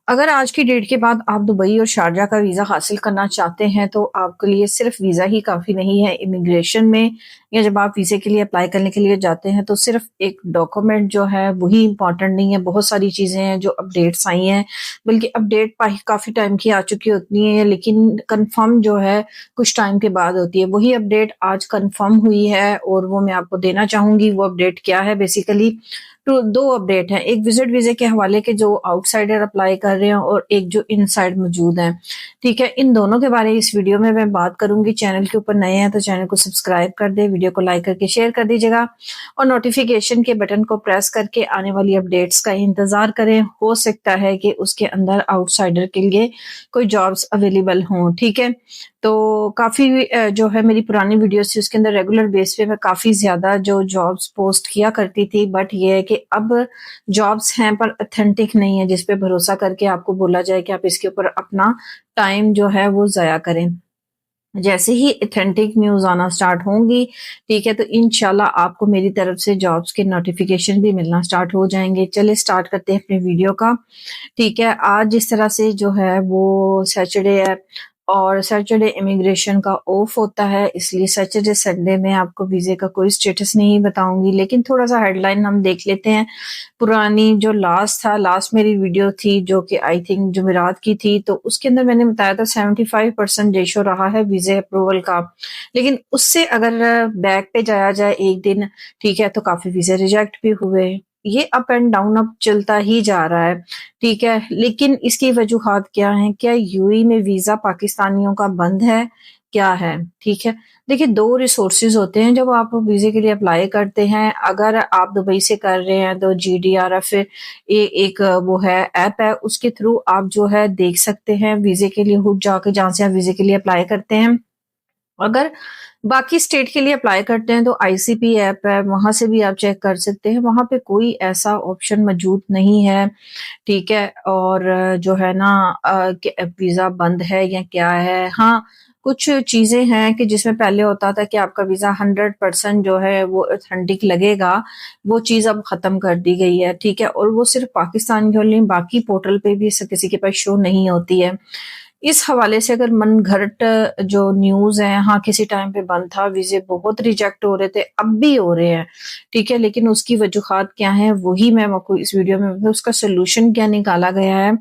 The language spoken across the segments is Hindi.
अगर आज की डेट के बाद आप दुबई और शारजा का वीज़ा हासिल करना चाहते हैं तो आपके लिए सिर्फ वीज़ा ही काफ़ी नहीं है। इमिग्रेशन में या जब आप वीज़े के लिए अप्लाई करने के लिए जाते हैं तो सिर्फ एक डॉक्यूमेंट जो है वही इम्पॉर्टेंट नहीं है। बहुत सारी चीज़ें हैं जो अपडेट्स आई हैं, बल्कि अपडेट काफ़ी टाइम की आ चुकी होती हैं, लेकिन कंफर्म जो है कुछ टाइम के बाद होती है। वही अपडेट आज कंफर्म हुई है और वो मैं आपको देना चाहूँगी। वो अपडेट क्या है? बेसिकली तो 2 अपडेट हैं, एक विजिट वीज़े के हवाले के जो आउटसाइडर अप्लाई कर रहे हैं और एक जो इनसाइड मौजूद हैं, ठीक है? इन दोनों के बारे में इस वीडियो में मैं बात करूँगी। चैनल के ऊपर नए हैं तो चैनल को सब्सक्राइब कर दें, वीडियो को लाइक करके शेयर कर दीजिएगा और नोटिफ़िकेशन के बटन को प्रेस करके आने वाली अपडेट्स का इंतज़ार करें। हो सकता है कि उसके अंदर आउटसाइडर के लिए कोई जॉब्स अवेलेबल हों, ठीक है? तो काफ़ी जो है मेरी पुरानी वीडियोस थी उसके अंदर रेगुलर बेस पे मैं काफ़ी ज़्यादा जो जॉब्स पोस्ट किया करती थी, बट ये है कि अब जॉब्स हैं पर ऑथेंटिक नहीं है जिस पे भरोसा करके आपको बोला जाए कि आप इसके ऊपर अपना टाइम जो है वो ज़ाया करें। जैसे ही ऑथेंटिक न्यूज़ आना स्टार्ट होंगी, ठीक है, तो इंशाल्लाह आपको मेरी तरफ से जॉब्स के नोटिफिकेशन भी मिलना स्टार्ट हो जाएंगे। चलिए स्टार्ट करते हैं अपने वीडियो का। ठीक है, आज जिस तरह से जो है वो सैटरडे है और सैटरडे इमिग्रेशन का ऑफ होता है, इसलिए सैटरडे संडे में आपको वीज़े का कोई स्टेटस नहीं बताऊंगी, लेकिन थोड़ा सा हेडलाइन हम देख लेते हैं। पुरानी जो लास्ट मेरी वीडियो थी जो कि आई थिंक जुमेरात की थी, तो उसके अंदर मैंने बताया था 75% रेशो रहा है वीज़े अप्रूवल का। लेकिन उससे अगर बैक पे जाया जाए एक दिन, ठीक है, तो काफ़ी वीज़े रिजेक्ट भी हुए। ये अप एंड डाउन अप चलता ही जा रहा है, ठीक है। लेकिन इसकी वजूहात क्या हैं? क्या यूएई में वीज़ा पाकिस्तानियों का बंद है? क्या है? ठीक है। देखिए 2 रिसोर्सेज़ होते हैं जब आप वीज़े के लिए अप्लाई करते हैं। अगर आप दुबई से कर रहे हैं तो जीडीआरएफ एक वो है ऐप है, उसके थ्रू आप जो है देख सकते हैं वीज़े के लिए खुद जाके जहाँ से आप वीज़े के लिए अप्लाई करते हैं। अगर बाकी स्टेट के लिए अप्लाई करते हैं तो आईसीपी ऐप है, वहां से भी आप चेक कर सकते हैं। वहां पे कोई ऐसा ऑप्शन मौजूद नहीं है, ठीक है। और जो है ना कि वीज़ा बंद है या क्या है। हाँ, कुछ चीज़ें हैं कि जिसमें पहले होता था कि आपका वीज़ा 100% जो है वो ऑथेंटिक लगेगा, वो चीज़ अब ख़त्म कर दी गई है, ठीक है। और वो सिर्फ पाकिस्तान के लिए, बाकी पोर्टल पे भी किसी के पास शो नहीं होती है। इस हवाले से अगर मन घड़त जो न्यूज़ है, हाँ, किसी टाइम पे बंद था, वीज़े बहुत रिजेक्ट हो रहे थे, अब भी हो रहे हैं, ठीक है। लेकिन उसकी वजूहात क्या है वही मैं आपको इस वीडियो में, उसका सोल्यूशन क्या निकाला गया है,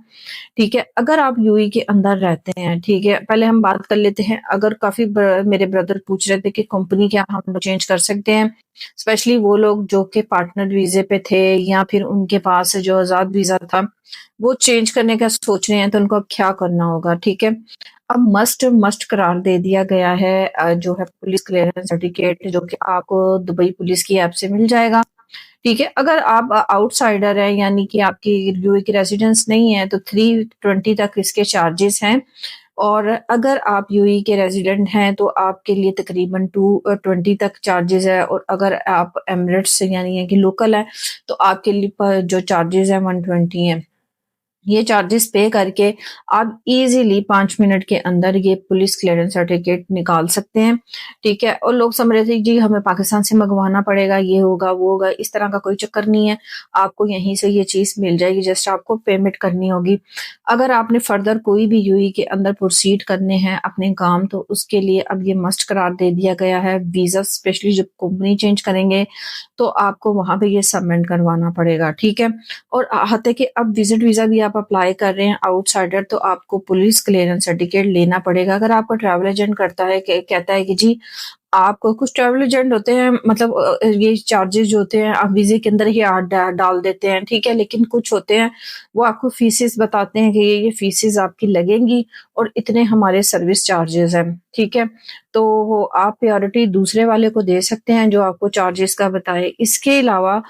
ठीक है। अगर आप यूएई के अंदर रहते हैं, ठीक है, पहले हम बात कर लेते हैं। अगर काफी मेरे ब्रदर पूछ रहे थे कि कंपनी क्या हम चेंज कर सकते हैं, स्पेशली वो लोग जो कि पार्टनर वीजे पे थे या फिर उनके पास जो आजाद वीजा था वो चेंज करने का सोच रहे हैं, तो उनको अब क्या करना होगा, ठीक है। अब मस्ट मस्ट करार दे दिया गया है, जो है पुलिस क्लियरेंस सर्टिफिकेट, जो कि आपको दुबई पुलिस की ऐप से मिल जाएगा, ठीक है। अगर आप आउटसाइडर हैं, यानी कि आपकी यूए की रेजिडेंस नहीं है, तो 320 तक इसके चार्जेस हैं। और अगर आप यूएई के रेजिडेंट हैं तो आपके लिए तकरीबन 220 तक चार्जेस है। और अगर आप एमिरेट्स से यानी है कि लोकल है तो आपके लिए जो चार्जेस है 120 है। ये चार्जेस पे करके आप इजीली 5 मिनट के अंदर ये पुलिस क्लियरेंस सर्टिफिकेट निकाल सकते हैं, ठीक है। और लोग समझ रहे थे जी हमें पाकिस्तान से मंगवाना पड़ेगा, ये होगा वो होगा, इस तरह का कोई चक्कर नहीं है। आपको यहीं से ये चीज मिल जाएगी, जस्ट आपको पेमेंट करनी होगी। अगर आपने फर्दर कोई भी यूई के अंदर प्रोसीड करने हैं अपने काम, तो उसके लिए अब ये मस्ट करार दे दिया गया है। वीजा स्पेशली जब कंपनी चेंज करेंगे तो आपको वहां पे ये सबमिट करवाना पड़ेगा, ठीक है। और आहत है कि अब विजिट वीजा भी आप अप्लाई कर रहे हैं आउटसाइडर, तो आपको पुलिस क्लियरेंस सर्टिफिकेट लेना पड़ेगा। अगर आपका ट्रैवल एजेंट करता है कहता है कि जी आपको, कुछ ट्रैवल एजेंट होते हैं मतलब ये चार्जेस जो होते हैं आप वीजे के अंदर ही डाल देते हैं, ठीक है। लेकिन कुछ होते हैं वो आपको फीसेस बताते हैं कि ये फीसेस आपकी लगेंगी और इतने हमारे सर्विस चार्जेस हैं, ठीक है। तो वो आप प्रायोरिटी दूसरे वाले को दे सकते हैं जो आपको चार्जेस का बताए। इसके अलावा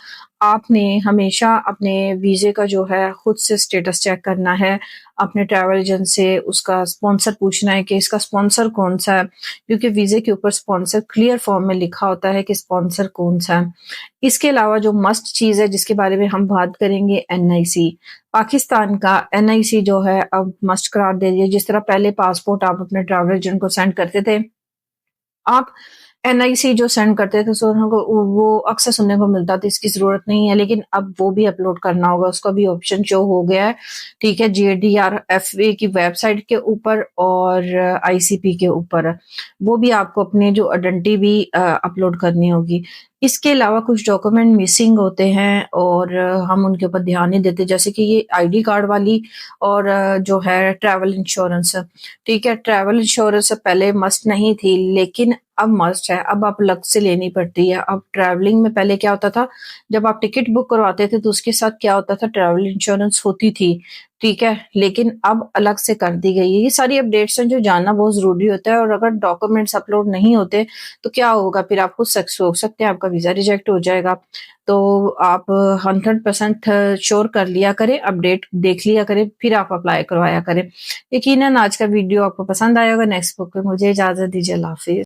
आपने हमेशा अपने वीजे का जो है खुद से स्टेटस चेक करना है, अपने ट्रैवल एजेंट से उसका स्पॉन्सर पूछना है कि इसका स्पॉन्सर कौन सा है, क्योंकि वीजे के ऊपर स्पॉन्सर क्लियर फॉर्म में लिखा होता है कि स्पॉन्सर कौन सा है। इसके अलावा जो मस्ट चीज है जिसके बारे में हम बात करेंगे, एनआईसी। पाकिस्तान का एनआईसी जो है अब मस्ट करार दे दिया। जिस तरह पहले पासपोर्ट आप अपने ट्रैवल एजेंट को सेंड करते थे, आप एनआईसी जो सेंड करते थे सुनने को, वो अक्सर सुनने को मिलता था इसकी जरूरत नहीं है, लेकिन अब वो भी अपलोड करना होगा, उसका भी ऑप्शन शो हो गया है। ठीक है, GDRFA की वेबसाइट के ऊपर और आईसीपी के ऊपर वो भी आपको अपने जो आइडेंटिटी भी अपलोड करनी होगी। इसके अलावा कुछ डॉक्यूमेंट मिसिंग होते हैं और हम उनके ऊपर ध्यान नहीं देते, जैसे कि ये आईडी कार्ड वाली और जो है ट्रैवल इंश्योरेंस। ठीक है, ट्रैवल इंश्योरेंस पहले मस्ट नहीं थी, लेकिन अब मस्ट है, अब आप अलग से लेनी पड़ती है। अब ट्रैवलिंग में पहले क्या होता था, जब आप टिकट बुक करवाते थे तो उसके साथ क्या होता था, ट्रैवल इंश्योरेंस होती थी। ठीक है, लेकिन अब अलग से कर दी गई है। ये सारी अपडेट्स हैं जो जानना बहुत जरूरी होता है, और अगर डॉक्यूमेंट्स अपलोड नहीं होते तो क्या होगा, फिर आप खुद सोच सकते हैं आपका वीजा रिजेक्ट हो जाएगा। तो आप 100% श्योर कर लिया करें, अपडेट देख लिया करें, फिर आप अप्लाई करवाया करें। यकीनन आज का वीडियो आपको पसंद आया होगा। नेक्स्ट बुक में मुझे इजाजत दीजिए, अल्लाह हाफिज।